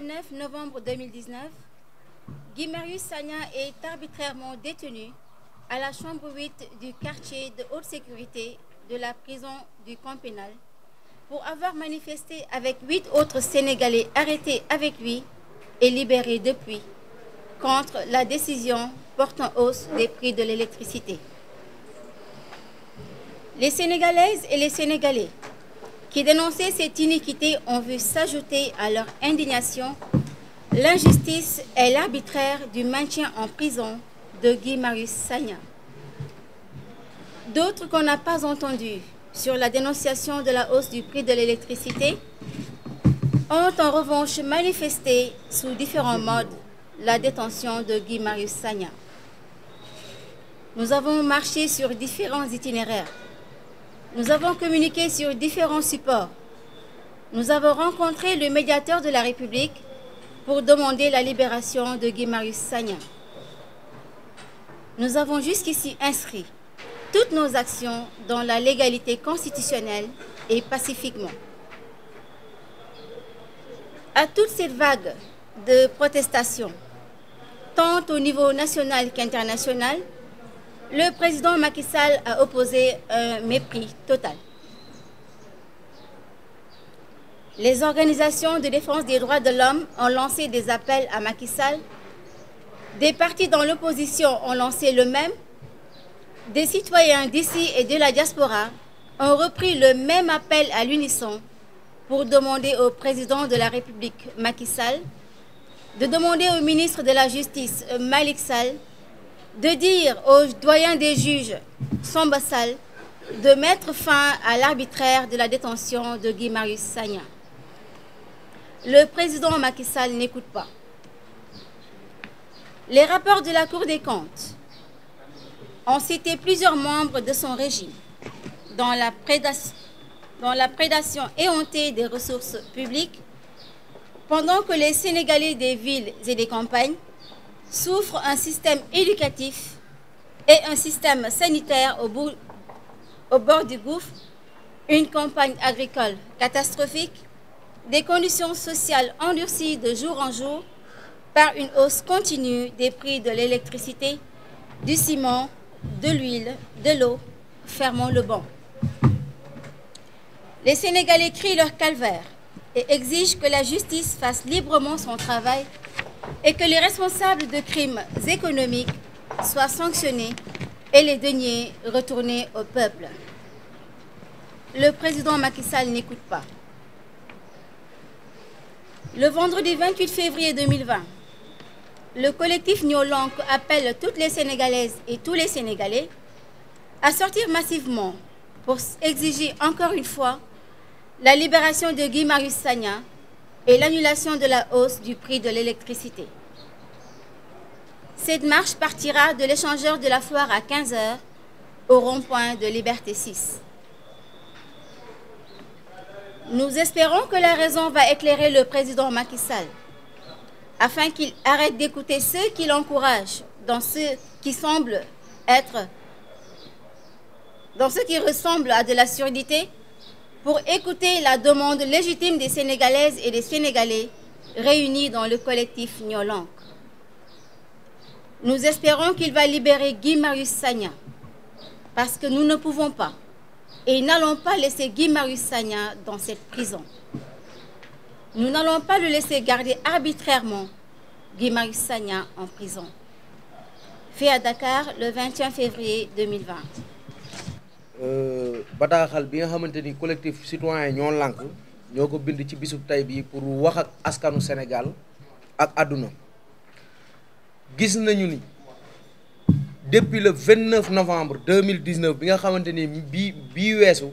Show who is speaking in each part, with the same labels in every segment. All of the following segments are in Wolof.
Speaker 1: 29 novembre 2019, Guy Marius Sagna est arbitrairement détenu à la chambre 8 du quartier de haute sécurité de la prison du camp pénal pour avoir manifesté avec 8 autres Sénégalais arrêtés avec lui et libérés depuis contre la décision portant hausse des prix de l'électricité. Les Sénégalaises et les Sénégalais qui dénonçaient cette iniquité ont vu s'ajouter à leur indignation l'injustice et l'arbitraire du maintien en prison de Guy Marius Sagna. D'autres qu'on n'a pas entendus sur la dénonciation de la hausse du prix de l'électricité ont en revanche manifesté sous différents modes la détention de Guy Marius Sagna. Nous avons marché sur différents itinéraires. Nous avons communiqué sur différents supports. Nous avons rencontré le médiateur de la République pour demander la libération de Guy Marius Sagna. Nous avons jusqu'ici inscrit toutes nos actions dans la légalité constitutionnelle et pacifiquement. À toute cette vague de protestations, tant au niveau national qu'international, le président Macky Sall a opposé un mépris total. Les organisations de défense des droits de l'homme ont lancé des appels à Macky Sall. Des partis dans l'opposition ont lancé le même. Des citoyens d'ici et de la diaspora ont repris le même appel à l'unisson pour demander au président de la République, Macky Sall, de demander au ministre de la Justice, Malick Sall, de dire aux doyens des juges, Samba Sall, de mettre fin à l'arbitraire de la détention de Guy Marius Sagna. Le président Macky Sall n'écoute pas. Les rapports de la Cour des comptes ont cité plusieurs membres de son régime dans la prédation éhontée des ressources publiques, pendant que les Sénégalais des villes et des campagnes souffrent un système éducatif et un système sanitaire au bord du gouffre, une campagne agricole catastrophique, des conditions sociales endurcies de jour en jour par une hausse continue des prix de l'électricité, du ciment, de l'huile, de l'eau, fermons le banc. Les Sénégalais crient leur calvaire et exigent que la justice fasse librement son travail et que les responsables de crimes économiques soient sanctionnés et les deniers retournés au peuple. Le président Macky Sall n'écoute pas. Le vendredi 28 février 2020, le collectif Ñoo Lank appelle toutes les Sénégalaises et tous les Sénégalais à sortir massivement pour exiger encore une fois la libération de Guy Marius Sagna et l'annulation de la hausse du prix de l'électricité. Cette marche partira de l'échangeur de la Foire à 15 h au rond-point de Liberté 6. Nous espérons que la raison va éclairer le président Macky Sall afin qu'il arrête d'écouter ceux qui l'encouragent dans ce qui ressemble à de la surdité, pour écouter la demande légitime des Sénégalaises et des Sénégalais réunis dans le collectif Ñoo Lank. Nous espérons qu'il va libérer Guy Marius Sagna, parce que nous ne pouvons pas et n'allons pas laisser Guy Marius Sagna dans cette prison. Nous n'allons pas le laisser garder arbitrairement Guy Marius Sagna en prison. Fait à Dakar le 21 février 2020.
Speaker 2: bataaxal bi nga xamante ni collectif citoyen Ñoo Lank ñoo ko bind ci bisub tey bii pour wax ak askanu Sénégal ak àdduna. Gis nañu ni depuis le 29 novembre 2019 bi nga xamante ni bii weesu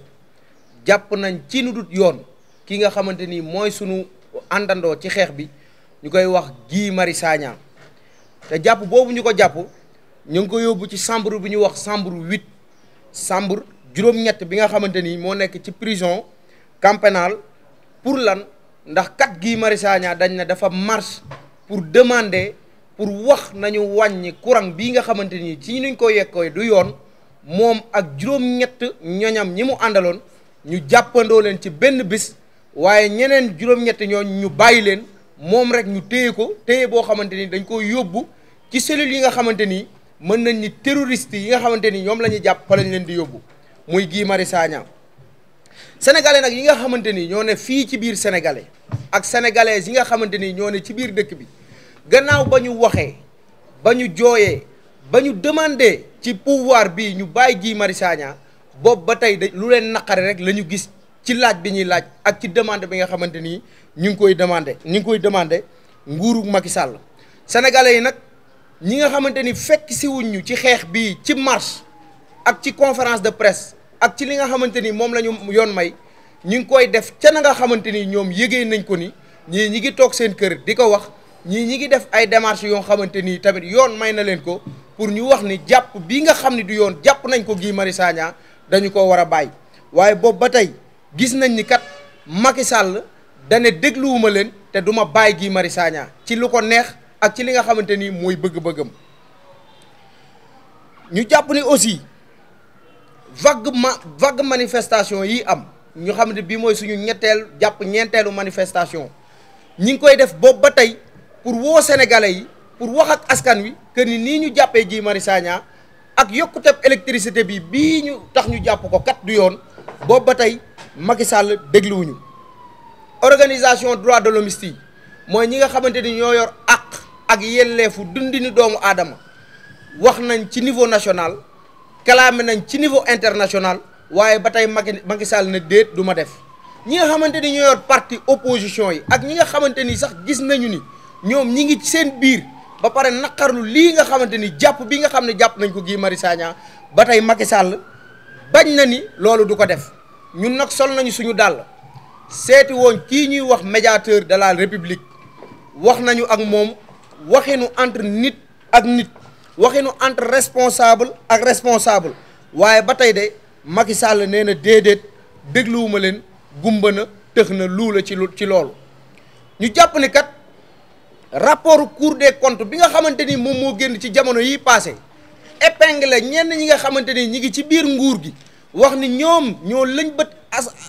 Speaker 2: jàpp nañ ci nu dut yoon ki nga xamante ni mooy sunu àndandoo ci xeex bi ñu koy wax Guy Marius Sagna te jàpp boobu ñu ko jàpp ñu ngi ko yóbbu ci chambre bi ñu wax chambre 8 chambre juróom-ñett bi nga xamante ni moo nekk ci prison camp pénal pour lan ndax kat Guy Marius Sagna dañ ne dafa marche pour demander pour wax nañu wàññi courant bii nga xamante ni ci nuñ ko yekkooy du yoon moom ak juróom-ñett ñoñam ñi mu àndaloon ñu jàppandoo leen ci benn bis waaye ñeneen juróom-ñett ñooñ ñu bàyyi leen moom rek ñu téye ko téye boo xamante ni dañ ko yóbbu ci cellules yi nga xamante ni mën nañ ni terroristes yi nga xamante ni ñoom la ñuy jàpp fa lañ leen di yóbbu muy Guy Marius Sagna. sénégalais nag yi nga xamante ni ñoo ne fii ci biir sénégalais ak sénégalaises yi nga xamante ni ñoo ne ci biir dëkk bi gannaaw ba ñu waxee ba ñu jooyee ba ñu demandé ci pouvoir bi ñu bàyyi Guy Marius Sagna boobu ba tey lu leen naqare rek la ñu gis ci laaj bi ñuy laaj ak ci demande bi nga xamante ni ñu ngi koy demandé nguuru Macky Sall. sénégalais yi nag ñi nga xamante ni fekk si wuñ ñu ci xeex bii ci marche ak ci conférence de presse ak ci li nga xamante ni moom la ñu yoon may ñu ngi koy def ca na nga xamante ni ñoom yëgee nañ ko ni ñii ñi ngi toog seen kër di ko wax ñii ñi ngi def ay démarches yoo xamante ni tamit yoon may na leen ko pour ñu wax ni jàpp bii nga xam ni du yoon jàpp nañ ko Guy Marius Sagna dañu ko war a bàyyi. waaye boobu ba tey gis nañ ni kat Macky Sall dane dégluwuma leen te du ma bàyyi Guy Marius Sagna ci lu ko neex ak ci li nga xamante ni mooy bëgg-bëggam. ñu jàpp ni aussi vague manifestation yi am ñu xam ne bii mooy suñu ñetteel jàpp ñeenteelu manifestation ñi ngi koy def boobu ba tey pour woo sénégalais yi pour wax ak askan wi que ni nii ñu jàppee Guy Marius Sagna ak yokkuteb électricité bi bii ñu tax ñu jàpp ko kat du yoon boobu ba tey Macky Sall dégluwuñu. organisation droit de l'homme yi mooy ñi nga xamante ni ñoo yor ak yelleefu dundini doomu aadama wax nañ ci niveau national kalaame nañ ci niveau international waaye ba tey Macky Sall ne déet du ma def. ñi nga xamante ni ñoo yor parti opposition yi ak ñi nga xamante ni sax gis nañu ni ñoom ñi ngi ci seen biir ba pare naqarlu lii nga xamante ni jàpp bi nga xam ne jàpp nañ ko Guy Marius Sagna ba tey Macky Sall bañ na ni loolu du ko def. ñun nag sol nañu suñu dàll seeti woon kii ñuy wax médiateur de la république wax nañu ak moom waxinu entre nit ak nit waxinu entre responsable ak responsable waaye ba tey de Macky Sall nee na déedéet dégluwuma leen gumba na tëx na luu la ci loolu. ñu jàpp ni kat rapport Cour des comptes bi nga xamante ni moom moo génn ci jamono yi passé épingle ñenn ñi nga xamante ni ñi ngi ci biir nguur gi wax ni ñoom ñoo lëñ bët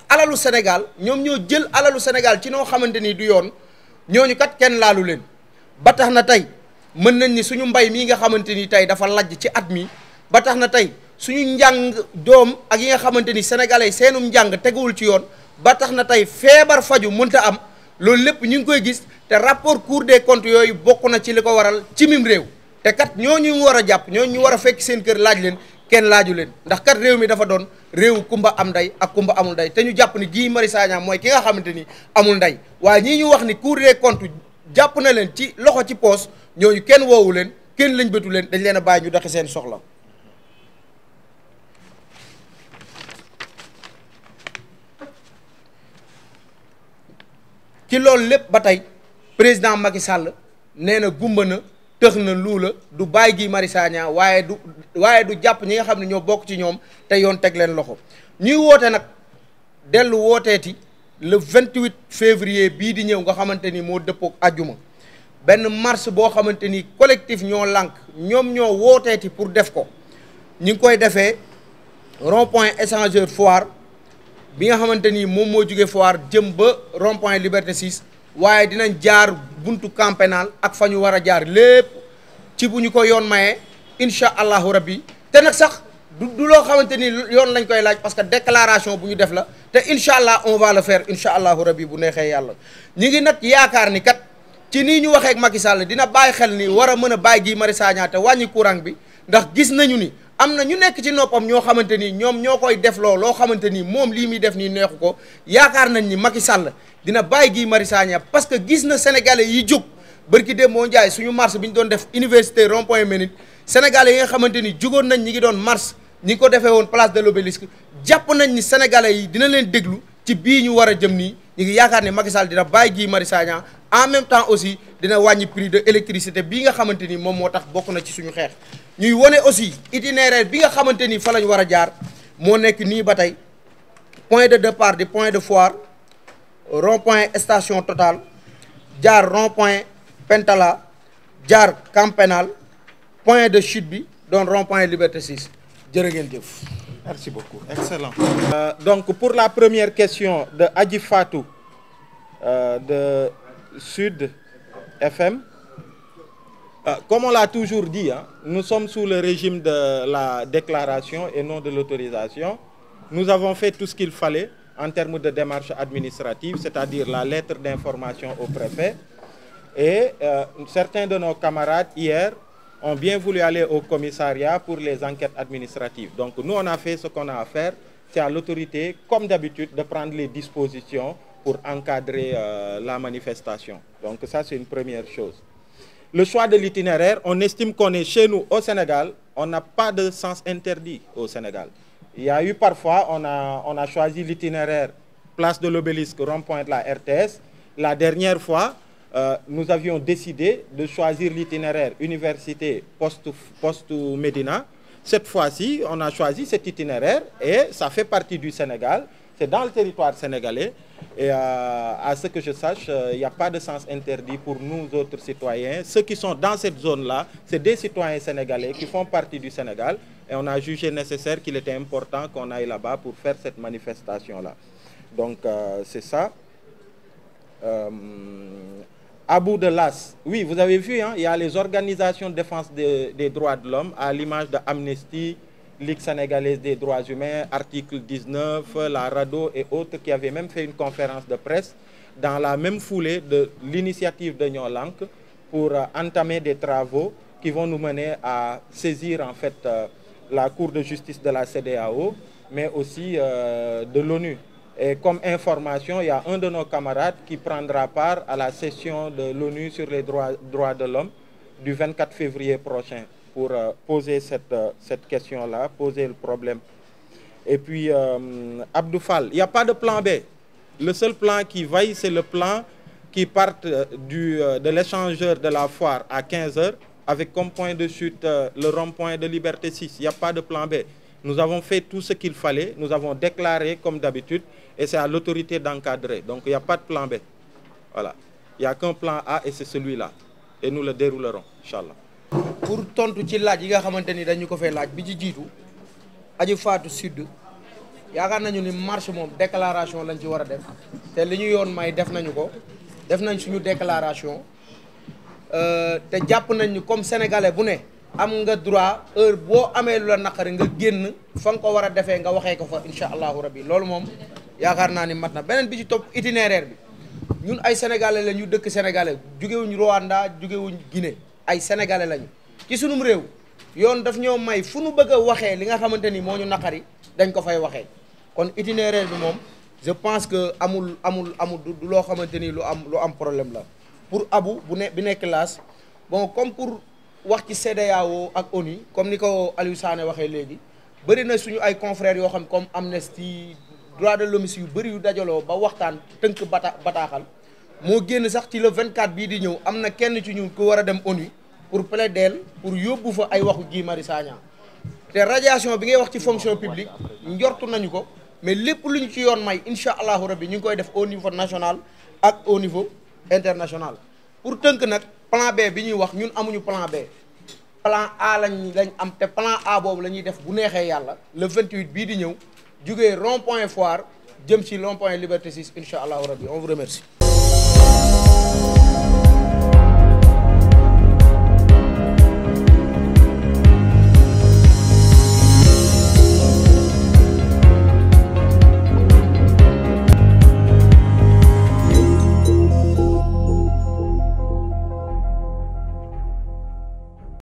Speaker 2: alalu Sénégal ñoom ñoo jël alalu Sénégal ci noo xamante ni du yoon ñooñu kat kenn laalu leen. ba tax na tey mën nañ ni suñu mbay mii nga xamante ni tey dafa lajj ci at mi ba tax na tey suñu njàng doom ak yi nga xamante ni sénégalais seenum njàng teguwul ci yoon ba tax na tey feebar faju mënta am loolu lépp ñu ngi koy gis te rapport Cour des comptes yooyu bokk na ci li ko waral ci mim réew te kat ñooñu ñu war a jàpp ñooñu ñu war a fekk seen kër laaj leen kenn laaju leen ndax kat réew mi dafa doon réew kumba am ndey ak kumba amul ndey te ñu jàpp ni Guy Marius Sagna mooy ki nga xamante ni amul ndey waaye ñii ñu wax ni Cour des comptes jàpp na leen ci loxo ci poos ñooñu kenn woowu leen kenn lañ bëtu leen dañ leen a bàyyi ñu doxi seen soxla. ci loolu lépp ba tey président Macky Sall nee na gumba na tëx na luu la du bàyyi Guy Marius Sagna waaye du jàpp ñi nga xam ne ñoo bokk ci ñoom te yoon teg leen loxo ñuy woote nag dellu wooteeti le 28 février bii di ñëw nga xamante ni moo dëppook àjjuma benn marche boo xamante ni collectif ñoo lànk ñoom ñoo wooteeti pour def ko ñu ngi koy defee rond-point échangeur Foire bi nga xamante ni moom moo jóge Foire jëm ba rond-point Liberté 6 waaye dinañ jaar buntu camp pénal ak fa ñu war a jaar lépp ci bu ñu ko yoon mayee incha allahu rabbi te nag sax du loo xamante ni yoon lañ koy laaj parce que déclaration bu ñu def la te incha allah on va le faire incha allahu rabbi bu neexee yàlla. ñu ngi nag yaakaar ni kat ci nii ñu waxee ak Macky Sall dina bàyyi xel ni war a mën a bàyyi Guy Marius Sagna te wàññi courant bi ndax gis nañu ni am na ñu nekk ci noppam ñoo xamante ni ñoom ñoo koy def loo xamante ni moom lii muy def nii neexu ko yaakaar nañ ni Macky Sall dina bàyyi Guy Marius Sagna parce que gis na sénégalais yi jóg bërki dem moo njaay suñu marche bi ñu doon def université rond-point Ménite sénégalais yi nga xamante ni jugoon nañ ñi ngi doon marche ñi ngi ko defee woon place de l'Obélisque jàpp nañ ni sénégalais yi dina leen déglu ci bii ñu war a jëm nii ñu ngi yaakaar ne Macky Sall dina bàyyi Guy Marius Sagna en même temps aussi dina wàññi prix de électricité bii nga xamante ni moom moo tax bokk na ci suñu xeex ñuy wone aussi itinéraire bi nga xamante ni fa lañ war a jaar moo nekk nii ba tey point de départ di point de Foire rond-point station Total jaar rond-point Pentala jaar camp pénal point de chute bi doon rond-point Liberté 6 jërë ngeen jëf.
Speaker 3: Merci beaucoup, excellent. Donc pour la première question de Adji Fatou de Sud FM. Comme on l'a toujours dit, hein, nous sommes sous le régime de la déclaration et non de l'autorisation. Nous avons fait tout ce qu'il fallait en termes de démarche administrative, c'est-à-dire la lettre d'information au préfet. Et certains de nos camarades, hier, ont bien voulu aller au commissariat pour les enquêtes administratives. Donc nous, on a fait ce qu'on a à faire. C'est à l'autorité, comme d'habitude, de prendre les dispositions pour encadrer la manifestation. Donc ça, c'est une première chose. Le choix de l'itinéraire, on estime qu'on est chez nous au Sénégal, on n'a pas de sens interdit au Sénégal. Il y a eu parfois, on a choisi l'itinéraire place de l'Obélisque, rond-point de la RTS. La dernière fois, nous avions décidé de choisir l'itinéraire université poste Médina. Cette fois-ci, on a choisi cet itinéraire et ça fait partie du Sénégal. C'est dans le territoire sénégalais. Et à ce que je sache, il n'y a pas de sens interdit pour nous autres citoyens. Ceux qui sont dans cette zone-là, c'est des citoyens sénégalais qui font partie du Sénégal. Et on a jugé nécessaire qu'il était important qu'on aille là-bas pour faire cette manifestation-là. Donc, c'est ça. Abou de Las, oui, vous avez vu, hein, il y a les organisations de défense des droits de l'homme, à l'image de Amnesty, Ligue sénégalaise des droits humains, article 19, la RADDHO et autres, qui avaient même fait une conférence de presse dans la même foulée de l'initiative de Nyon Lank pour entamer des travaux qui vont nous mener à saisir en fait la Cour de justice de la CEDEAO, mais aussi de l'ONU. Et comme information, il y a un de nos camarades qui prendra part à la session de l'ONU sur les droits de l'homme du 24 février prochain pour poser cette question-là, poser le problème. Et puis, Abdou Fall, il n'y a pas de plan B. Le seul plan qui vaille, c'est le plan qui part de l'échangeur de la foire à 15h, avec comme point de chute le rond-point de Liberté 6. Il n'y a pas de plan B. Nous avons fait tout ce qu'il fallait, nous avons déclaré comme d'habitude, et c'est à l'autorité d'encadrer. Donc il n'y a pas de plan B. Voilà. Il n'y a qu'un plan A et c'est celui-là. Et nous le déroulerons, Inch'Allah.
Speaker 2: Pour tontu ci laaj yi nga xamante ni dañu ko fay laaj bi ci jiitu Aji Fatou Sud yaakaar nañu ni marche moom déclaration lañ ci war a def te li ñu yoon may def nañu ko def nañ suñu déclaration te jàpp nañ ni comme sénégalais bu ne am nga droit heure boo amee lu la naqari nga génn fa nga ko war a defee nga waxee ko fa incha allahu rabbi loolu moom yaakaar naa ni mat na beneen bi ci topp itinéraire bi ñun ay sénégalais la ñu dëkk sénégalais jugewuñ Rwanda jugewuñ Guinée ay sénégalais lañu ci sunum réew yoon daf ñoo may fu nu bëgg a waxee li nga xamante ni moo ñu naqari dañ ko fay waxee kon itinéraire bi moom je pense que amul du loo xamante ni lu am problème la pour Abou bi nekk Laas bon comme pour wax ci CEDEAO ak ONU comme ni ko Aliou Sané waxee léegi bëri na suñu ay confrères yoo xam comme Amnesty droit de l'homme yu bëri yu dajaloo ba waxtaan tënk bataaxal moo génn sax ci le 24 bii di ñëw am na kenn ci ñun ku war a dem ONU pour plaider pour yóbbu fa ay waxu Guy Marius Sagna te radiation bi ngay wax ci fonction publique njortu nañu ko mais lépp lu ñu ci yoon may incha allahu rabbi ñu ngi koy def au niveau national ak au niveau international. pour tënk nag plan B bi ñuy wax ñun amuñu plan B plan A lañ am te plan A boobu la ñuy def bu neexee yàlla le 28 bii di ñëw jugee rond point foire jëm ci rond point Liberté 6 incha allahu rabbi on vous remercie.